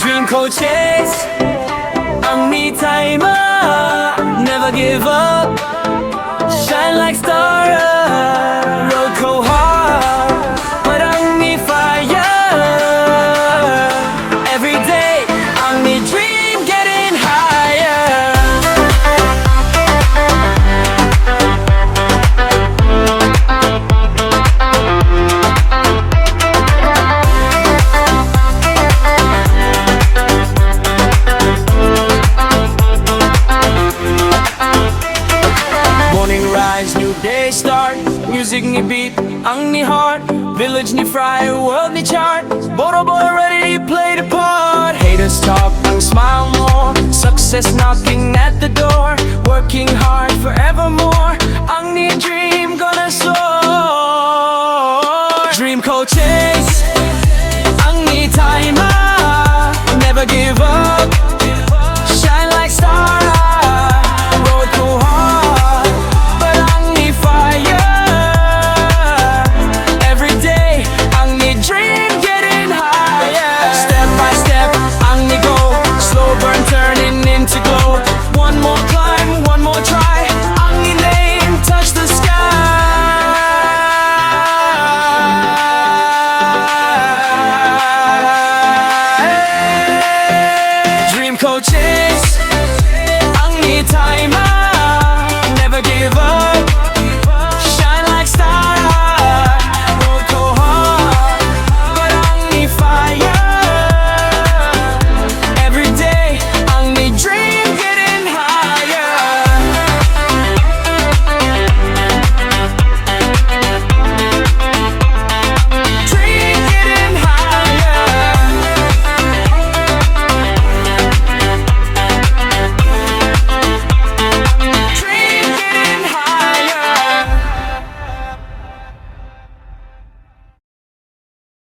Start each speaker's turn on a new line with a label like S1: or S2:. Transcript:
S1: Dream coaches, angni timer, never give up, shine like star. Road go hard, but angni fire. Every day, angni dream getting higher. Morning rise, new day start. Music ni beat, angni heart. Village ni fry, world ni chart. Boro Boy ready to play the part. Haters talk, ang smile more. Success knocking at the door.